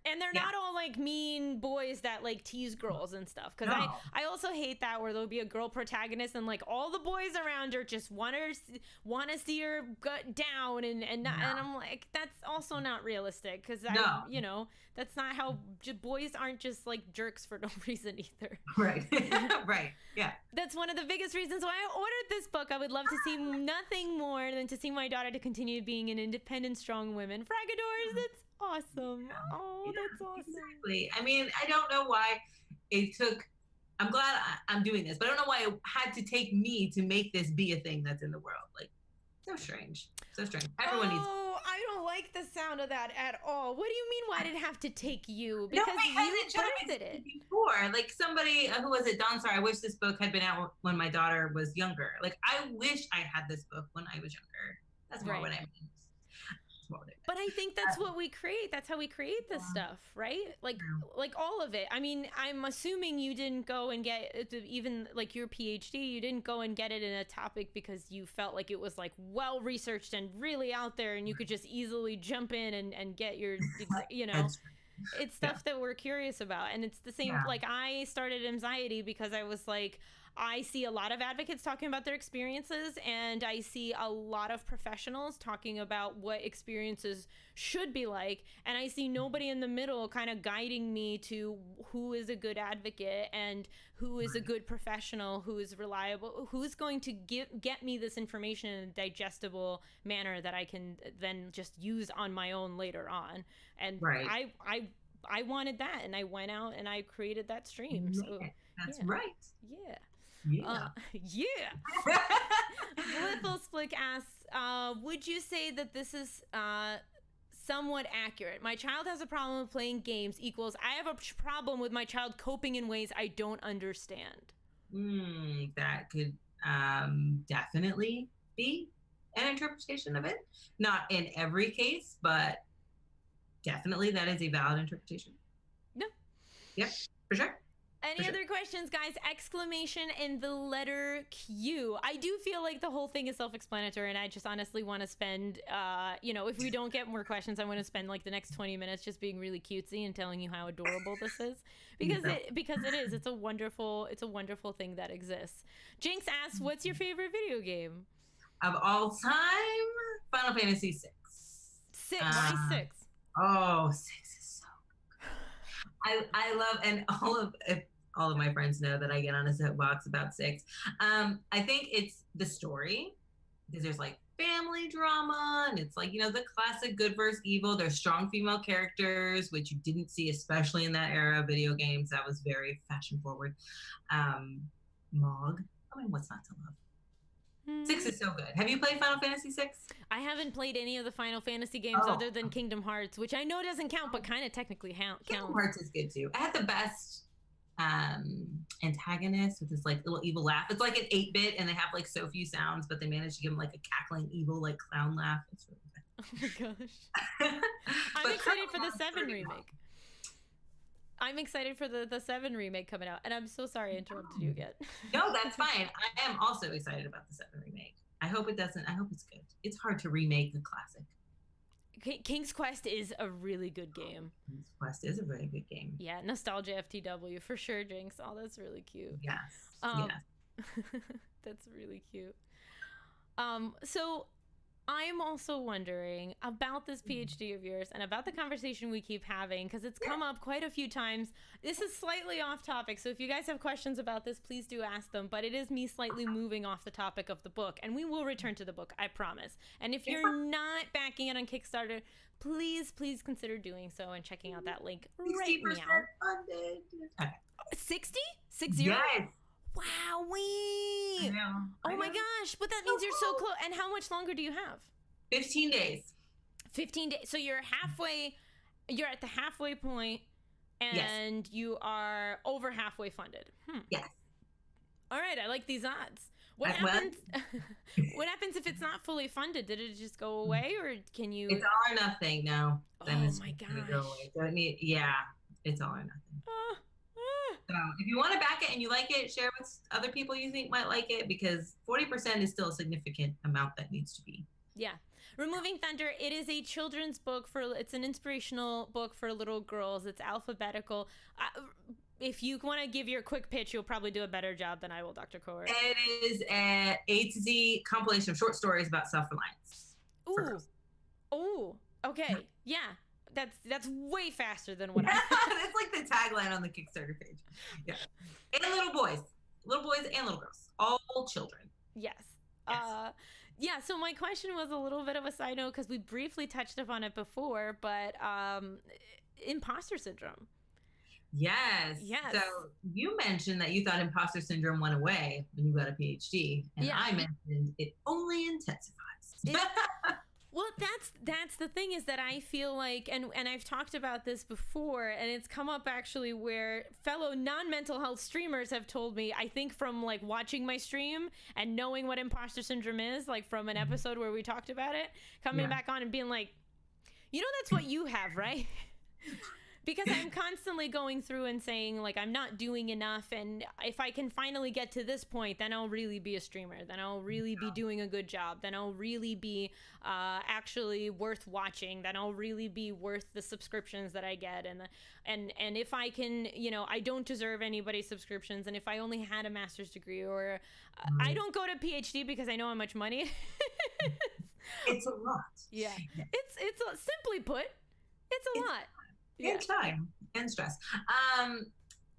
and they're not all like mean boys that like tease girls and stuff. Because I also hate that where there'll be a girl protagonist and like all the boys around her just want to see her gut down and I'm like, that's also not realistic because that's not how boys aren't just like jerks for no reason either. Right. Right. Yeah. That's one of the biggest reasons why I ordered this book. I would love to see nothing more than to see my daughter to continue being an independent, strong woman. Fragadors, that's awesome. Oh, that's awesome. Exactly. I mean, I don't know why it took. I'm glad I'm doing this, but I don't know why it had to take me to make this be a thing that's in the world. Like, so strange. So strange. Everyone needs. I don't like the sound of that at all. What do you mean? Why did it have to take you? Because you birthed it before. Like somebody who was it, Don Star. I wish this book had been out when my daughter was younger. Like I wish I had this book when I was younger. That's more what I mean. But I think that's what we create. That's how we create this stuff, right? Like all of it. I mean, I'm assuming you didn't go and get even like your PhD. You didn't go and get it in a topic because you felt like it was like well researched and really out there, and you could just easily jump in and get your degree. It's stuff that we're curious about, and it's the same. Like I started Mxiety because I was like, I see a lot of advocates talking about their experiences, and I see a lot of professionals talking about what experiences should be like, and I see nobody in the middle kind of guiding me to who is a good advocate and who is a good professional, who is reliable, who's going to get me this information in a digestible manner that I can then just use on my own later on. And I wanted that, and I went out and I created that stream. So that's right. Yeah. Yeah. Bliffle Splick asks, would you say that this is somewhat accurate? My child has a problem with playing games equals I have a problem with my child coping in ways I don't understand. That could definitely be an interpretation of it. Not in every case, but definitely that is a valid interpretation. No. Yep, for sure. Any other questions, guys? Exclamation and the letter Q. I do feel like the whole thing is self-explanatory, and I just honestly want to spend, if we don't get more questions, I want to spend like the next 20 minutes just being really cutesy and telling you how adorable this is, because it is. It's a wonderful thing that exists. Jinx asks, "What's your favorite video game of all time?" Final Fantasy VI. Why 6? Oh, 6 is so good. I love, and all of my friends know that I get on a soapbox about 6. I think it's the story, because there's like family drama, and it's like, the classic good versus evil. There's strong female characters, which you didn't see, especially in that era of video games. That was very fashion forward. Mog. I mean, what's not to love? 6 is so good. Have you played Final Fantasy 6? I haven't played any of the Final Fantasy games other than Kingdom Hearts, which I know doesn't count, but kind of technically counts. Kingdom Hearts is good too. I had the best antagonist with this like little evil laugh. It's like an 8-bit and they have like so few sounds, but they managed to give him like a cackling evil like clown laugh. It's really good. Oh my gosh. I'm excited for the 7 remake. I'm excited for the 7 remake coming out, and I'm so sorry I interrupted you again. No, that's fine. I am also excited about the 7 remake. I hope it's good. It's hard to remake the classic. King's Quest is a really good game. King's Quest is a really good game. Yeah, nostalgia FTW for sure, Jinx. Oh, that's really cute. Yes. That's really cute. So I'm also wondering about this PhD of yours and about the conversation we keep having, because it's come up quite a few times. This is slightly off topic, so if you guys have questions about this, please do ask them, but it is me slightly moving off the topic of the book, and we will return to the book, I promise. And if you're not backing it on Kickstarter, please consider doing so and checking out that link right now. 60% funded. Okay. 60? 60? Yes. Wowee! I know. Oh my gosh, but that means you're so close. And how much longer do you have? 15 days. 15 days. So you're at the halfway point, and you are over halfway funded. Yes. All right, I like these odds. What happens? What happens if it's not fully funded? Did it just go away, or can you? It's all or nothing. No. Oh my gosh. Go away. It's all or nothing. So if you want to back it and you like it, share with other people you think might like it, because 40% is still a significant amount that needs to be. Yeah. Removing Thunder, it is a children's book it's an inspirational book for little girls. It's alphabetical. If you want to give your quick pitch, you'll probably do a better job than I will, Dr. Kowert. It is an A to Z compilation of short stories about self-reliance. Ooh. Okay. Yeah. That's way faster than what I That's like the tagline on the Kickstarter page. Yeah. And little boys and little girls, all children. Yes. Yeah, so my question was a little bit of a side note, because we briefly touched upon it before, but imposter syndrome. Yes. So you mentioned that you thought imposter syndrome went away when you got a PhD, and I mentioned it only intensifies. Well, that's the thing, is that I feel like, and I've talked about this before, and it's come up actually where fellow non-mental health streamers have told me, I think from like watching my stream and knowing what imposter syndrome is, like from an episode where we talked about it, coming back on and being like, that's what you have, right? Because I'm constantly going through and saying, like, I'm not doing enough, and if I can finally get to this point, then I'll really be a streamer. Then I'll really be doing a good job. Then I'll really be actually worth watching. Then I'll really be worth the subscriptions that I get. And if I can, I don't deserve anybody's subscriptions. And if I only had a master's degree, or I don't go to PhD because I know how much money it is. It's a lot. Yeah. It's simply put, it's a lot. And time and stress.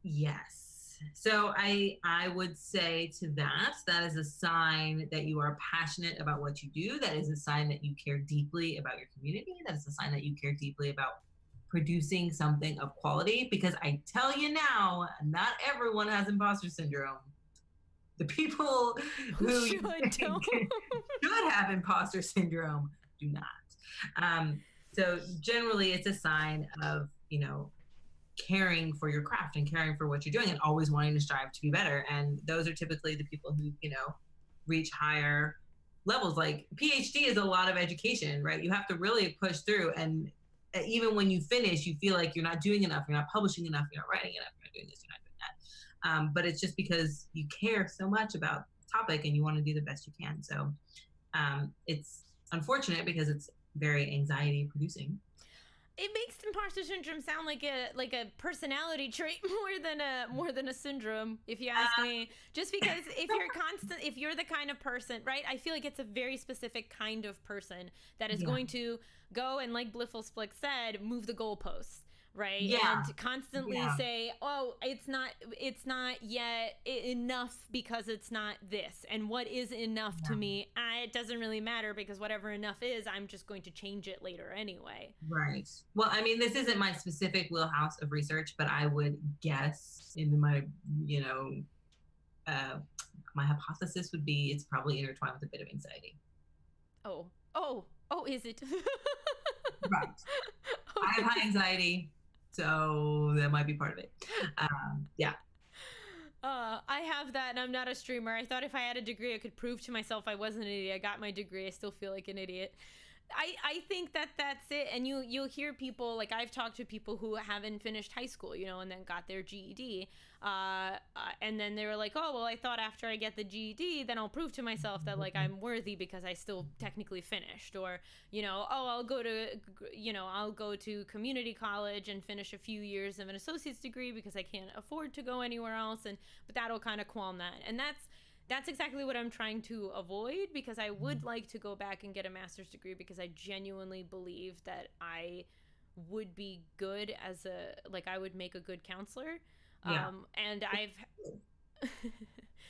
Yes. So I would say to that is a sign that you are passionate about what you do. That is a sign that you care deeply about your community. That is a sign that you care deeply about producing something of quality, because I tell you now, not everyone has imposter syndrome. The people who should have imposter syndrome do not. So generally it's a sign of, caring for your craft and caring for what you're doing and always wanting to strive to be better. And those are typically the people who, reach higher levels. Like PhD is a lot of education, right? You have to really push through. And even when you finish, you feel like you're not doing enough. You're not publishing enough. You're not writing enough. You're not doing this. You're not doing that. But it's just because you care so much about the topic and you want to do the best you can. So it's unfortunate because it's very anxiety producing. It makes imposter syndrome sound like a personality trait more than a syndrome, if you ask me. Just because if you're the kind of person, right? I feel like it's a very specific kind of person that is going to go and, like Blifflesplick said, move the goalposts. Right. Yeah. And constantly say, oh, it's not yet enough because it's not this. And what is enough to me? It doesn't really matter, because whatever enough is, I'm just going to change it later anyway. Right. Well, I mean, this isn't my specific wheelhouse of research, but I would guess in my, my hypothesis would be it's probably intertwined with a bit of anxiety. Is it? Right. I have high anxiety, so that might be part of it. Yeah. I have that, and I'm not a streamer. I thought if I had a degree, I could prove to myself I wasn't an idiot. I got my degree. I still feel like an idiot. I think that's it. And you'll hear people, like I've talked to people who haven't finished high school, and then got their GED. And then they were like, oh, well, I thought after I get the GED, then I'll prove to myself that like I'm worthy because I still technically finished. Or, I'll go to community college and finish a few years of an associate's degree because I can't afford to go anywhere else. But that'll kind of qualm that. And that's exactly what I'm trying to avoid, because I would like to go back and get a master's degree because I genuinely believe that I would be good I would make a good counselor. Yeah. And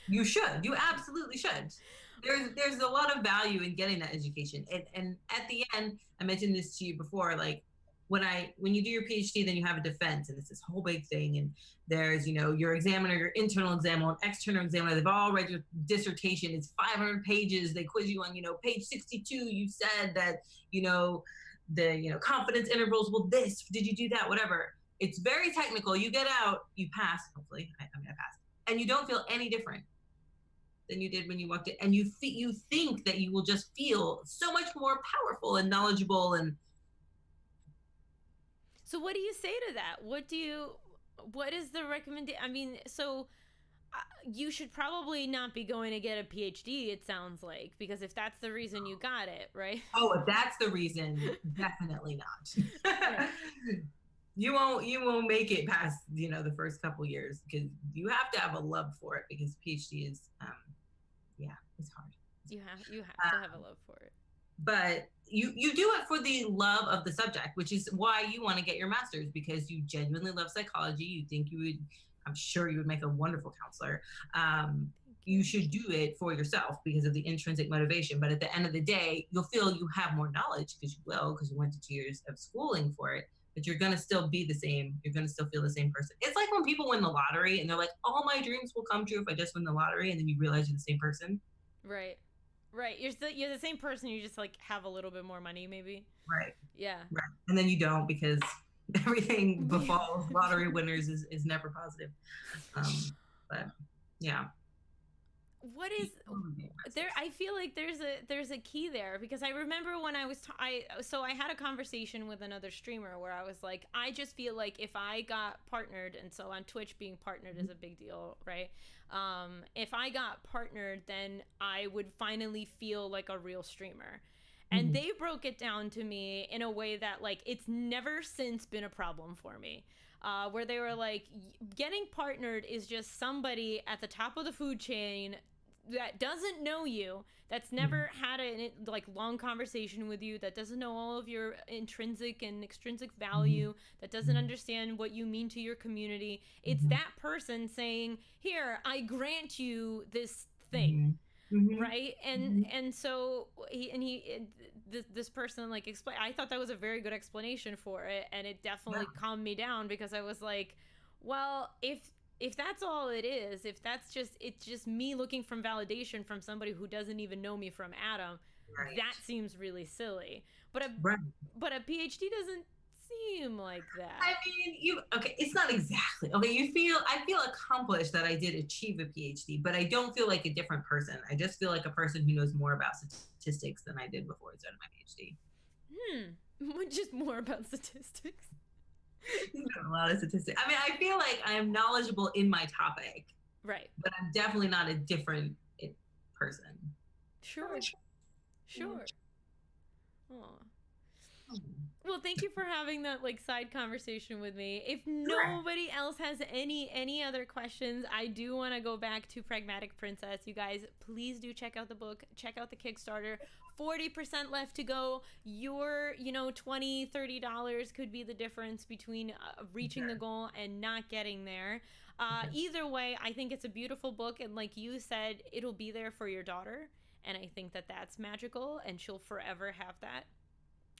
You should. You absolutely should. There's a lot of value in getting that education. And at the end, I mentioned this to you before, like when you do your PhD, then you have a defense, and it's this whole big thing. And there's, your examiner, your internal examiner, external examiner, they've all read your dissertation. It's 500 pages. They quiz you on, page 62, you said that, the, confidence intervals, well, this, did you do that? Whatever. It's very technical. You get out, you pass, hopefully. I passed. And you don't feel any different than you did when you walked in. And you think that you will just feel so much more powerful and knowledgeable. And so what do you say to that? What is the recommendation? I mean, so you should probably not be going to get a PhD, it sounds like, because if that's the reason you got it, right? Oh, if that's the reason, definitely not. Yeah. You won't make it past, the first couple years, because you have to have a love for it, because PhD is, it's hard. You have to have a love for it. But you do it for the love of the subject, which is why you want to get your master's, because you genuinely love psychology. You think I'm sure you would make a wonderful counselor. You should do it for yourself because of the intrinsic motivation. But at the end of the day, you'll feel you have more knowledge because you went to 2 years of schooling for it. But you're going to still be the same. You're going to still feel the same person. It's like when people win the lottery and they're like, all my dreams will come true if I just win the lottery. And then you realize you're the same person. Right. You're the same person. You just like have a little bit more money, maybe. Right. Yeah. Right. And then you don't, because everything befalls lottery winners is never positive. But yeah. What is there? I feel like there's a key there, because I remember when I was I had a conversation with another streamer where I was like, I just feel like if I got partnered, and so on Twitch being partnered is a big deal, right? If I got partnered, then I would finally feel like a real streamer. And they broke it down to me in a way that like it's never since been a problem for me. Where they were like, getting partnered is just somebody at the top of the food chain that doesn't know you, that's never had a long conversation with you, that doesn't know all of your intrinsic and extrinsic value, that doesn't understand what you mean to your community. It's that person saying, here, I grant you this thing. Right. And so this person like explain, I thought that was a very good explanation for it, and it definitely calmed me down, because I was like, well, if that's all it is, if it's just me looking for validation from somebody who doesn't even know me from Adam, that seems really silly. But a PhD doesn't seem like that. I mean, it's not exactly. Okay, I feel accomplished that I did achieve a PhD, but I don't feel like a different person. I just feel like a person who knows more about statistics than I did before I started my PhD. Just more about statistics. A lot of statistics. I mean, I feel like I am knowledgeable in my topic. Right. But I'm definitely not a different person. Sure. Oh. Well, thank you for having that side conversation with me. If nobody else has any other questions, I do want to go back to Pragmatic Princess. You guys, please do check out the book, check out the Kickstarter. 40% left to go. Your, $20-$30 could be the difference between reaching the goal and not getting there. Either way, I think it's a beautiful book, and like you said, it'll be there for your daughter, and I think that that's magical, and she'll forever have that.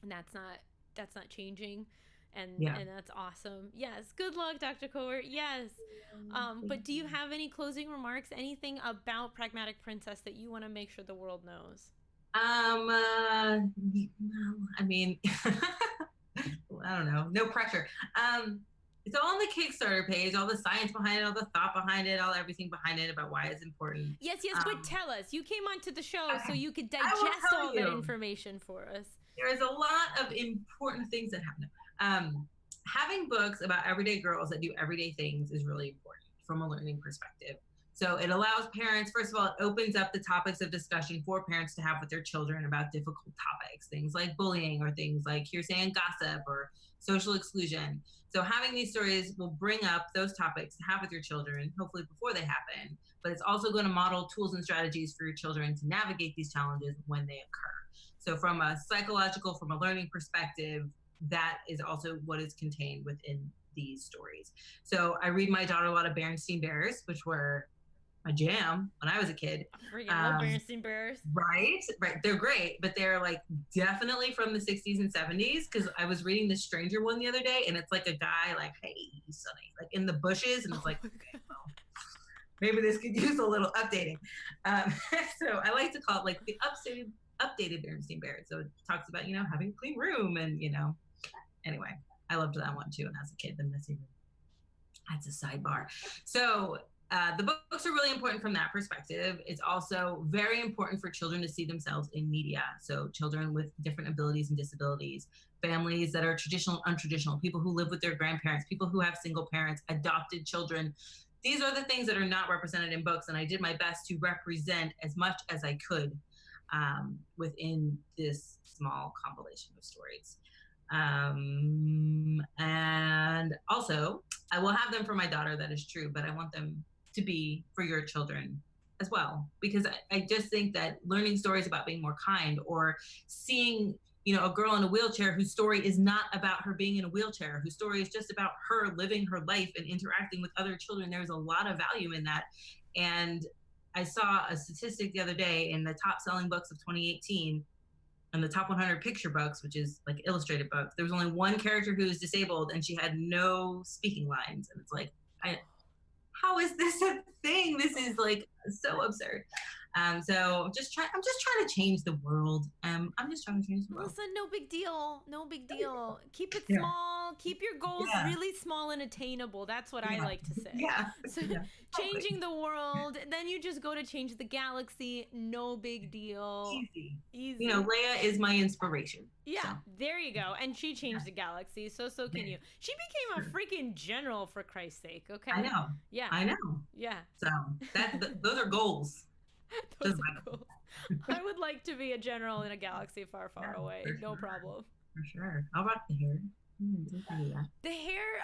And that's not changing. and that's awesome. Yes, good luck, Dr. Kowert. Yes. But do you have any closing remarks, anything about Pragmatic Princess that you want to make sure the world knows? I mean, I don't know, no pressure. It's all on the Kickstarter page, all the science behind it, all the thought behind it, all everything behind it about why it's important. Yes, but tell us. You came onto the show so you could digest all that information for us. There is a lot of important things that happen. Having books about everyday girls that do everyday things is really important from a learning perspective. So it allows parents, first of all, it opens up the topics of discussion for parents to have with their children about difficult topics, things like bullying or things like hearsay and gossip or social exclusion. So having these stories will bring up those topics to have with your children, hopefully before they happen, but it's also going to model tools and strategies for your children to navigate these challenges when they occur. So from a psychological, from a learning perspective, that is also what is contained within these stories. So I read my daughter a lot of Berenstain Bears, which were my jam when I was a kid. I freaking love Berenstain Bears. Right. They're great, but they're like definitely from the 60s and 70s, because I was reading the Stranger one the other day, and it's like a guy like, hey, Sonny, like in the bushes, and it's like, okay, well, maybe this could use a little updating. So I like to call it like the updated Berenstain Bears. So it talks about, having a clean room and, anyway, I loved that one too. And as a kid, the messy room. That's a sidebar. So the books are really important from that perspective. It's also very important for children to see themselves in media. So children with different abilities and disabilities, families that are traditional and untraditional, people who live with their grandparents, people who have single parents, adopted children. These are the things that are not represented in books. And I did my best to represent as much as I could within this small compilation of stories. And also, I will have them for my daughter, that is true, but I want them to be for your children as well, because I just think that learning stories about being more kind, or seeing, a girl in a wheelchair whose story is not about her being in a wheelchair, whose story is just about her living her life and interacting with other children. There's a lot of value in that. And I saw a statistic the other day in the top selling books of 2018, and the top 100 picture books, which is like illustrated books, there was only one character who was disabled, and she had no speaking lines. And it's like, how is this a thing? This is like so absurd. So I'm just trying to change the world. I'm just trying to change the world. Listen, no big deal. No big deal. Keep it small. Keep your goals really small and attainable. That's what I like to say. Yeah. So changing the world, then you just go to change the galaxy. No big deal. Easy. Leia is my inspiration. Yeah, so. There you go. And she changed the galaxy. So can you. She became a freaking general, for Christ's sake. Okay. I know. Yeah. I know. Yeah. So those are goals. Those are cool. I would like to be a general in a galaxy far, far away. No problem. For sure. How about the hair? The hair.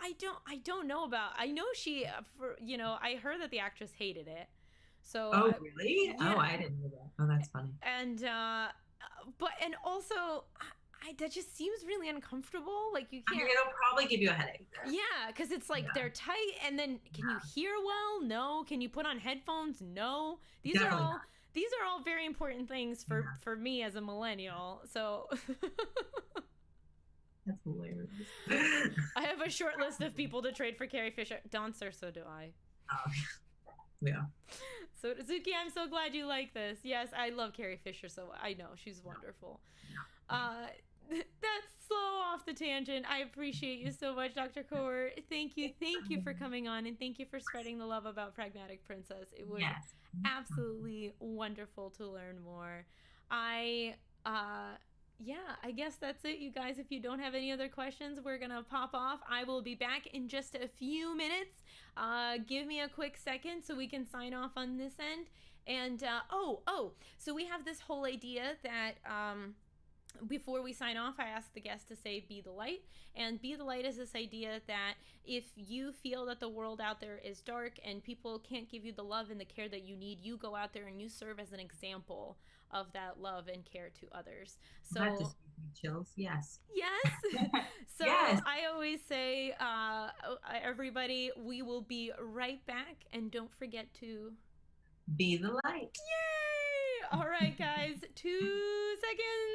I don't know about. I know she. I heard that the actress hated it. So. Oh really? Yeah. Oh, I didn't know that. Oh, that's funny. And also. That just seems really uncomfortable. Like you can't. It'll probably give you a headache. Yeah, because it's like they're tight, and then can you hear well? No. Can you put on headphones? No. These are all very important things for me as a millennial. So. That's hilarious. I have a short list of people to trade for Carrie Fisher. Dancer, so do I. Oh, yeah. So Suki, I'm so glad you like this. Yes, I love Carrie Fisher, so I know she's wonderful. That's so off the tangent. I appreciate you so much, Dr. Kowert. Thank you for coming on, and thank you for spreading the love about Pragmatic Princess. It was absolutely wonderful to learn more. I guess that's it, you guys. If you don't have any other questions, we're gonna pop off. I will be back in just a few minutes. Give me a quick second so we can sign off on this end. And so we have this whole idea that before we sign off, I ask the guest to say be the light. And be the light is this idea that if you feel that the world out there is dark and people can't give you the love and the care that you need, you go out there and you serve as an example of that love and care to others. So that just gives me chills. Yes. So yes. I always say, everybody, we will be right back, and don't forget to be the light. Yay! All right, guys, 2 seconds.